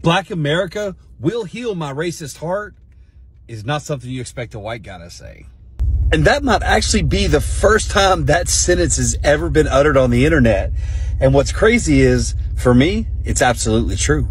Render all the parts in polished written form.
Black America will heal my racist heart is not something you expect a white guy to say. And that might actually be the first time that sentence has ever been uttered on the internet. And what's crazy is, for me, it's absolutely true.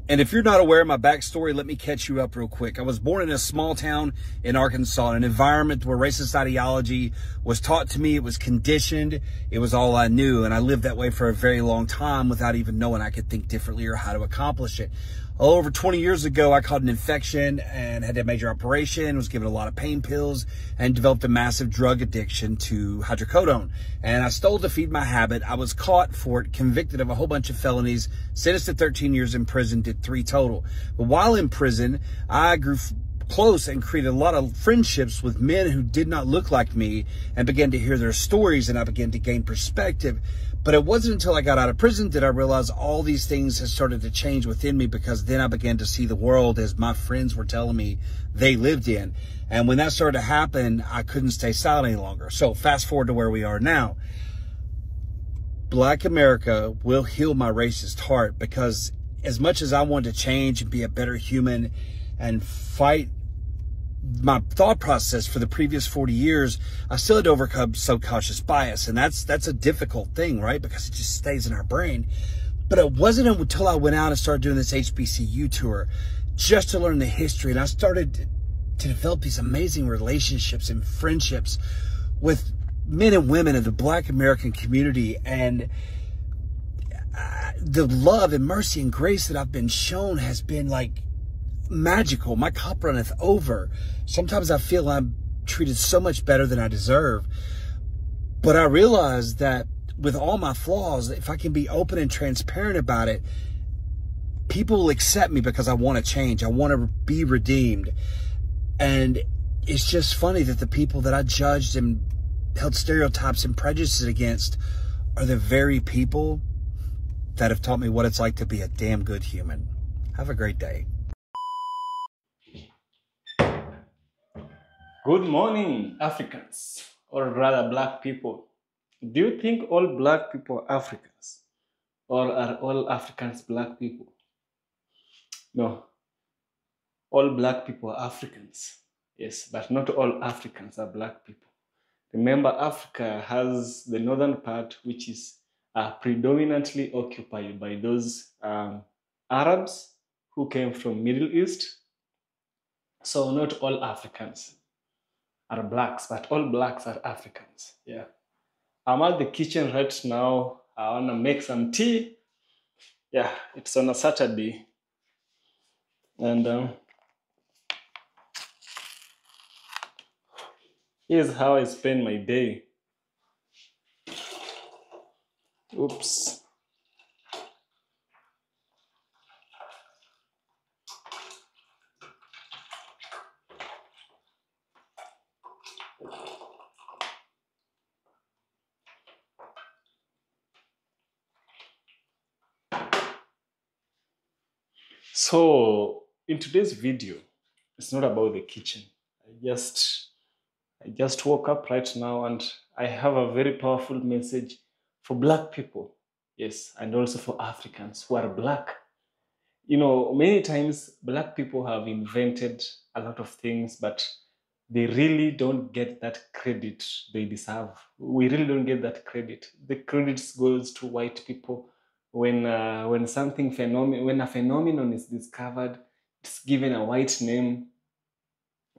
And if you're not aware of my backstory, let me catch you up real quick. I was born in a small town in Arkansas, an environment where racist ideology was taught to me. It was conditioned. It was all I knew. And I lived that way for a very long time without even knowing I could think differently or how to accomplish it. Over 20 years ago, I caught an infection and had a major operation, was given a lot of pain pills, and developed a massive drug addiction to hydrocodone. And I stole to feed my habit. I was caught for it, convicted of a whole bunch of felonies, sentenced to 13 years in prison, did 3 total. But while in prison, I grew close and created a lot of friendships with men who did not look like me and began to hear their stories, and I began to gain perspective. But it wasn't until I got out of prison that I realized all these things had started to change within me, because then I began to see the world as my friends were telling me they lived in. And when that started to happen, I couldn't stay silent any longer. So fast forward to where we are now. Black America will heal my racist heart, because as much as I want to change and be a better human and fight my thought process for the previous 40 years, I still had to overcome subconscious bias. And that's a difficult thing, right? Because it just stays in our brain. But it wasn't until I went out and started doing this HBCU tour just to learn the history. And I started to develop these amazing relationships and friendships with men and women of the Black American community. And the love and mercy and grace that I've been shown has been like magical. My cup runneth over. Sometimes I feel I'm treated so much better than I deserve. But I realize that with all my flaws, if I can be open and transparent about it, people will accept me because I want to change. I want to be redeemed. And it's just funny that the people that I judged and held stereotypes and prejudices against are the very people that have taught me what it's like to be a damn good human. Have a great day. Good morning, Africans, or rather black people. Do you think all black people are Africans? Or are all Africans black people? No. All black people are Africans. Yes, but not all Africans are black people. Remember, Africa has the northern part, which is predominantly occupied by those Arabs who came from Middle East. So not all Africans are blacks, but all blacks are Africans. Yeah. I'm at the kitchen right now. I want to make some tea. Yeah, it's on a Saturday. And here's how I spend my day. Oops. So in today's video, it's not about the kitchen. I just woke up right now and I have a very powerful message for black people. Yes, and also for Africans who are black. You know, many times black people have invented a lot of things, but they really don't get that credit they deserve. We really don't get that credit. The credit goes to white people. When a phenomenon is discovered, it's given a white name.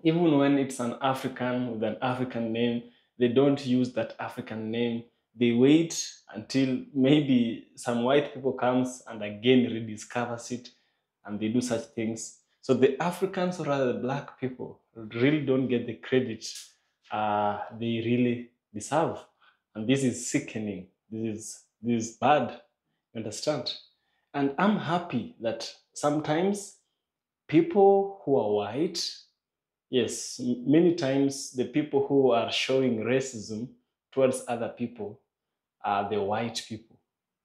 Even when it's an African with an African name, they don't use that African name. They wait until maybe some white people comes and again rediscovers it, and they do such things. So the Africans, or rather the black people, really don't get the credit they really deserve. And this is sickening. This is bad. You understand? And I'm happy that sometimes people who are white, yes, many times the people who are showing racism towards other people are the white people.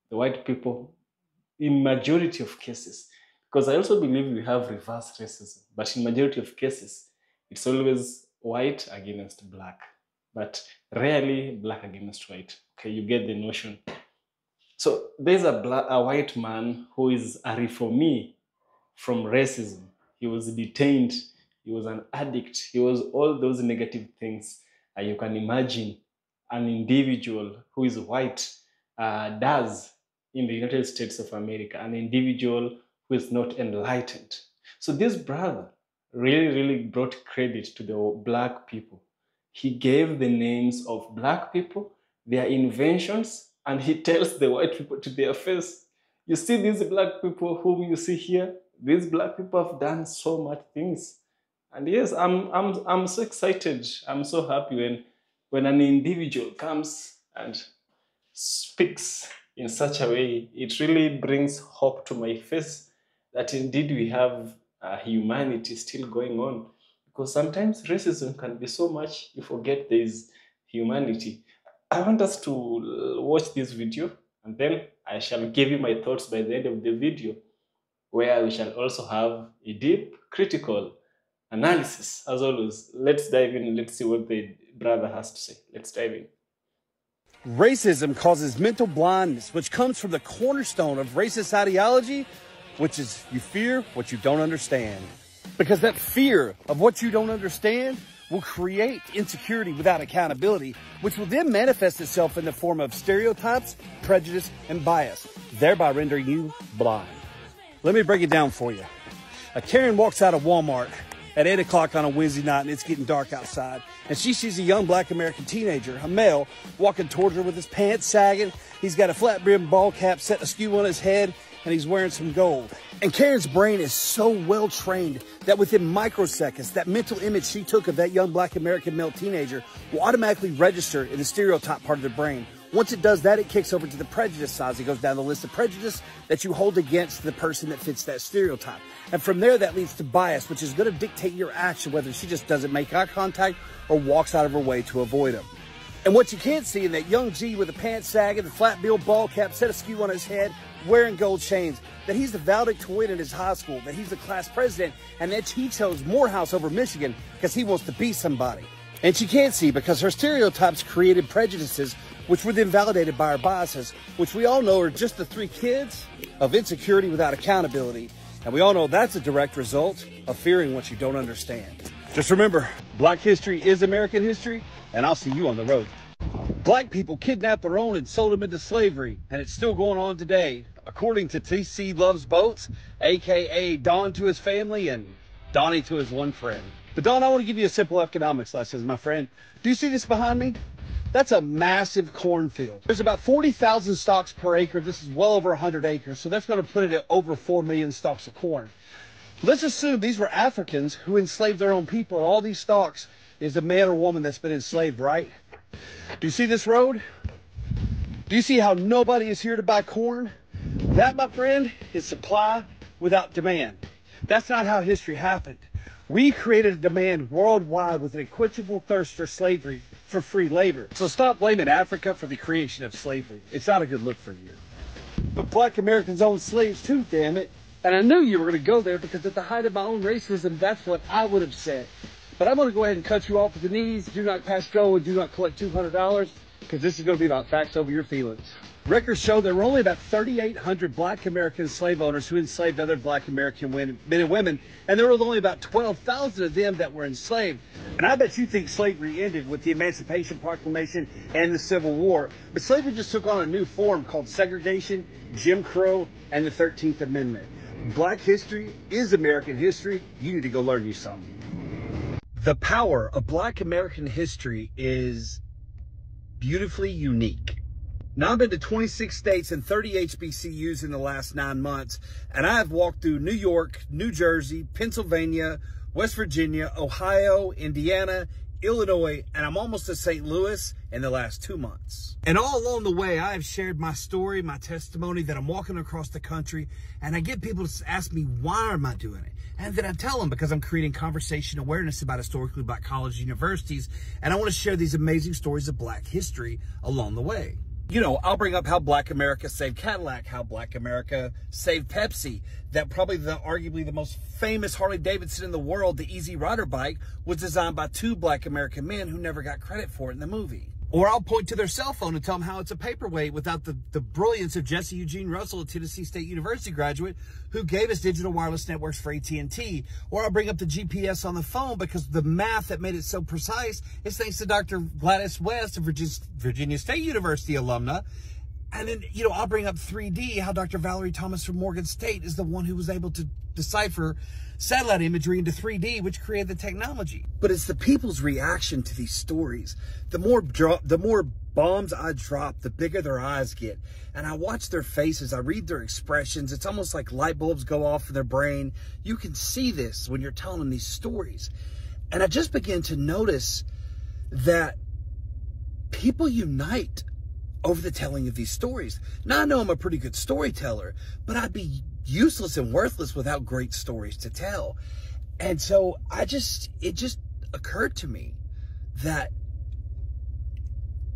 The white people in majority of cases. Because I also believe we have reverse racism. But in majority of cases, it's always white against black. But rarely black against white. Okay, you get the notion. So there's a white man who is a reformee from racism. He was detained. He was an addict. He was all those negative things you can imagine an individual who is white does in the United States of America, an individual who is not enlightened. So this brother really brought credit to the black people. He gave the names of black people, their inventions, and he tells the white people to their face, you see these black people whom you see here, these black people have done so much things. And yes, I'm so excited. I'm so happy when an individual comes and speaks in such a way. It really brings hope to my face that indeed we have humanity still going on. Because sometimes racism can be so much, you forget there is humanity. I want us to watch this video, and then I shall give you my thoughts by the end of the video, where we shall also have a deep, critical analysis. As always, let's dive in and let's see what the brother has to say. Let's dive in. Racism causes mental blindness, which comes from the cornerstone of racist ideology, which is you fear what you don't understand. Because that fear of what you don't understand will create insecurity without accountability, which will then manifest itself in the form of stereotypes, prejudice, and bias, thereby rendering you blind. Let me break it down for you. A Karen walks out of Walmart at 8 o'clock on a Wednesday night and it's getting dark outside. And she sees a young black American teenager, a male, walking towards her with his pants sagging. He's got a flat brim ball cap set askew on his head and he's wearing some gold. And Karen's brain is so well trained that within microseconds, that mental image she took of that young black American male teenager will automatically register in the stereotype part of the brain. Once it does that, it kicks over to the prejudice side. It goes down the list of prejudice that you hold against the person that fits that stereotype. And from there, that leads to bias, which is going to dictate your action, whether she just doesn't make eye contact or walks out of her way to avoid him. And what you can't see in that young G with the pants sagging, the flat bill ball cap set askew on his head, wearing gold chains, that he's the valedictorian in his high school, that he's the class president, and that he chose Morehouse over Michigan because he wants to be somebody. And she can't see because her stereotypes created prejudices, which were then validated by our biases, which we all know are just the three kids of insecurity without accountability. And we all know that's a direct result of fearing what you don't understand. Just remember, Black history is American history, and I'll see you on the road. Black people kidnapped their own and sold them into slavery, and it's still going on today. According to T.C. Loves Boats, a.k.a. Don to his family and Donnie to his one friend. But Don, I want to give you a simple economics lesson, my friend. Do you see this behind me? That's a massive cornfield. There's about 40,000 stalks per acre. This is well over 100 acres, so that's going to put it at over 4 million stalks of corn. Let's assume these were Africans who enslaved their own people, and all these stalks is a man or woman that's been enslaved, right? Do you see this road? Do you see how nobody is here to buy corn? That, my friend, is supply without demand. That's not how history happened. We created a demand worldwide with an unquenchable thirst for slavery, for free labor. So stop blaming Africa for the creation of slavery. It's not a good look for you. But Black Americans owned slaves too, damn it. And I knew you were going to go there because at the height of my own racism, that's what I would have said. But I'm going to go ahead and cut you off at the knees. Do not pass go and do not collect $200 because this is going to be about facts over your feelings. Records show there were only about 3,800 Black American slave owners who enslaved other Black American men and women, and there were only about 12,000 of them that were enslaved. And I bet you think slavery ended with the Emancipation Proclamation and the Civil War, but slavery just took on a new form called segregation, Jim Crow, and the 13th Amendment. Black history is American history. You need to go learn you something. The power of Black American history is beautifully unique. Now, I've been to 26 states and 30 HBCUs in the last 9 months, and I have walked through New York, New Jersey, Pennsylvania, West Virginia, Ohio, Indiana, Illinois, and I'm almost to St. Louis in the last 2 months. And all along the way, I have shared my story, my testimony that I'm walking across the country, and I get people to ask me, why am I doing it? And then I tell them because I'm creating conversation awareness about historically Black colleges and universities, and I want to share these amazing stories of Black history along the way. You know, I'll bring up how Black America saved Cadillac, how Black America saved Pepsi, that probably arguably the most famous Harley Davidson in the world, the Easy Rider bike, was designed by 2 Black American men who never got credit for it in the movie. Or I'll point to their cell phone and tell them how it's a paperweight without the brilliance of Jesse Eugene Russell, a Tennessee State University graduate who gave us digital wireless networks for AT&T. Or I'll bring up the GPS on the phone because the math that made it so precise is thanks to Dr. Gladys West, a Virginia State University alumna. And then, you know, I'll bring up 3D, how Dr. Valerie Thomas from Morgan State is the one who was able to decipher satellite imagery into 3D, which created the technology. But it's the people's reaction to these stories. The more bombs I drop, the bigger their eyes get. And I watch their faces, I read their expressions. It's almost like light bulbs go off in their brain. You can see this when you're telling them these stories. And I just began to notice that people unite over the telling of these stories. Now, I know I'm a pretty good storyteller, but I'd be useless and worthless without great stories to tell. And so it just occurred to me that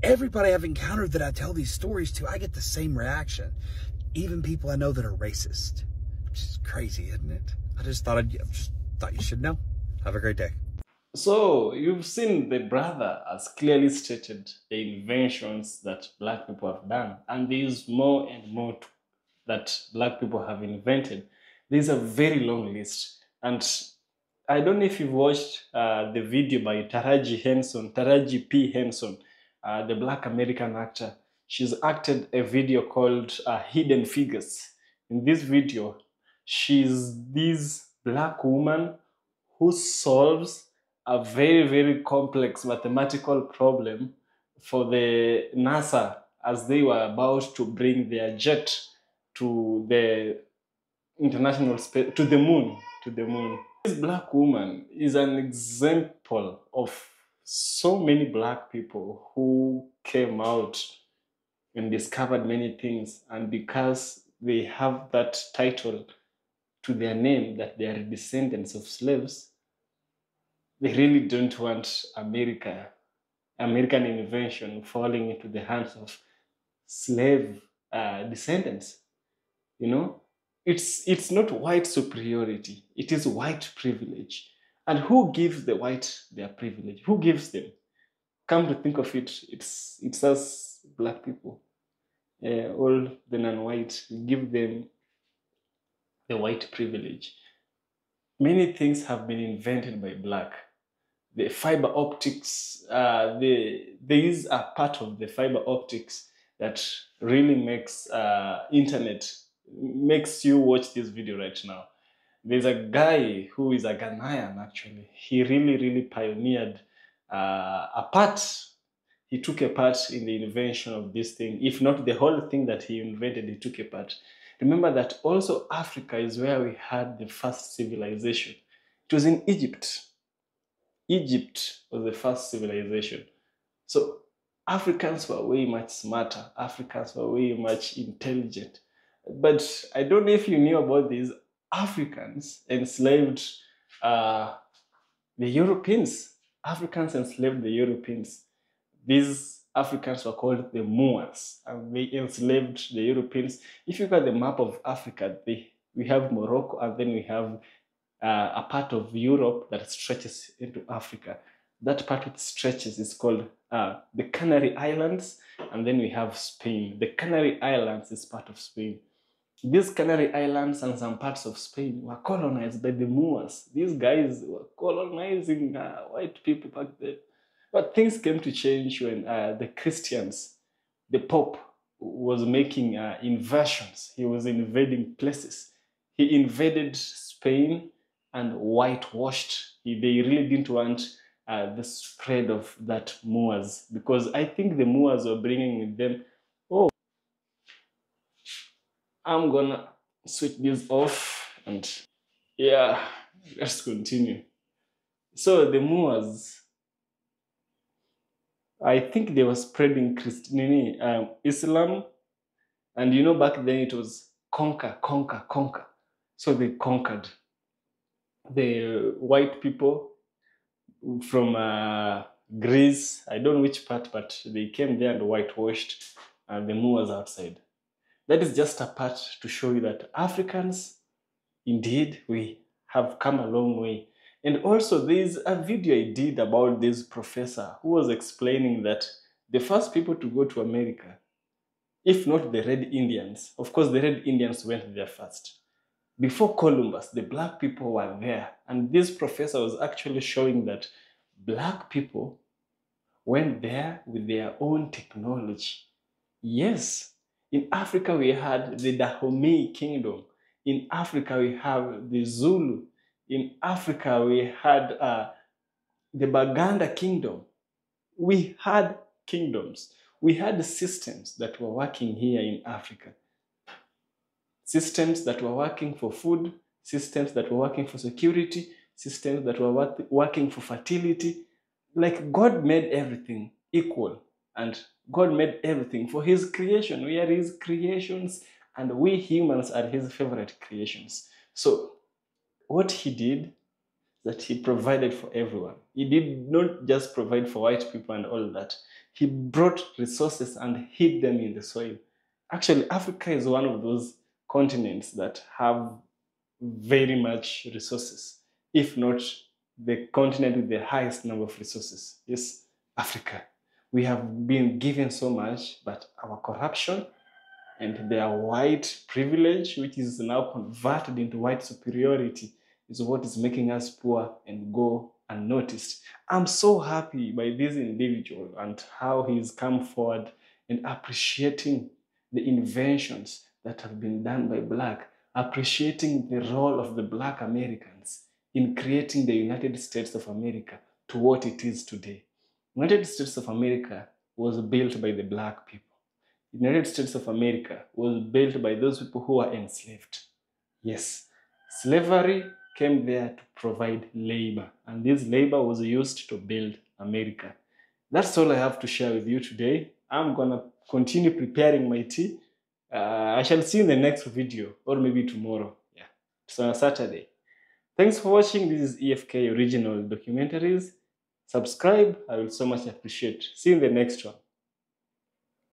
everybody I've encountered that I tell these stories to, I get the same reaction. Even people I know that are racist. Which is crazy, isn't it? I just thought you should know. Have a great day. So you've seen the brother has clearly stated the inventions that Black people have done, and there is more and more that Black people have invented. There's a very long list, and I don't know if you've watched the video by Taraji P. Henson, the Black American actor. She's acted a video called Hidden Figures. In this video, she's this Black woman who solves a very, very complex mathematical problem for the NASA as they were about to bring their jet to the international space, to the moon. This Black woman is an example of so many Black people who came out and discovered many things, and because they have that title to their name that they are descendants of slaves, they really don't want American invention falling into the hands of slave descendants. You know, it's not white superiority, it is white privilege. And who gives the white their privilege? Who gives them? Come to think of it, it's us Black people, all the non-white, give them the white privilege. Many things have been invented by Black. The fiber optics, there is a part of the fiber optics that really makes internet, makes you watch this video right now. There's a guy who is a Ghanaian, actually. He really pioneered he took a part in the invention of this thing. If not the whole thing that he invented, he took a part. Remember that also Africa is where we had the first civilization. It was in Egypt. Egypt was the first civilization. So Africans were way much smarter. Africans were way much intelligent. But I don't know if you knew about these. Africans enslaved the Europeans. Africans enslaved the Europeans. These Africans were called the Moors, and they enslaved the Europeans. If you look at the map of Africa, we have Morocco, and then we have a part of Europe that stretches into Africa. That part which stretches is called the Canary Islands, and then we have Spain. The Canary Islands is part of Spain. These Canary Islands and some parts of Spain were colonized by the Moors. These guys were colonizing white people back then. But things came to change when the Christians, the Pope, was making invasions. He was invading places. He invaded Spain and whitewashed. They really didn't want the spread of that Moors, because I think the Moors were bringing with them, oh, I'm gonna switch this off and yeah, let's continue. So the Moors, I think they were spreading Islam, and you know, back then it was conquer. So they conquered the white people from Greece. I don't know which part, but they came there and whitewashed the Moors outside. That is just a part to show you that Africans, indeed, we have come a long way. And also, there's a video I did about this professor who was explaining that The first people to go to America, if not the Red Indians, of course the Red Indians went there first. Before Columbus, the Black people were there. And this professor was actually showing that Black people went there with their own technology. Yes, in Africa we had the Dahomey kingdom. In Africa we have the Zulu. In Africa we had the Baganda kingdom. We had kingdoms. We had systems that were working here in Africa. Systems that were working for food, systems that were working for security, systems that were working for fertility. Like God made everything equal, and God made everything for his creation. We are his creations, and we humans are his favorite creations. So what he did, that he provided for everyone. He did not just provide for white people and all that. He brought resources and hid them in the soil. Actually, Africa is one of those continents that have very much resources, if not the continent with the highest number of resources. Yes, Africa. We have been given so much, but our corruption and their white privilege, which is now converted into white superiority, is what is making us poor and go unnoticed. I'm so happy by this individual and how he's come forward and appreciating the inventions that have been done by Black, appreciating the role of the Black Americans in creating the United States of America to what it is today. The United States of America was built by the Black people. The United States of America was built by those people who were enslaved. Yes, slavery came there to provide labor, and this labor was used to build America. That's all I have to share with you today. I'm gonna continue preparing my tea. I shall see you in the next video, or maybe tomorrow. Yeah, it's on a Saturday. Thanks for watching. This is EFK Original Documentaries. Subscribe, I will so much appreciate. See you in the next one.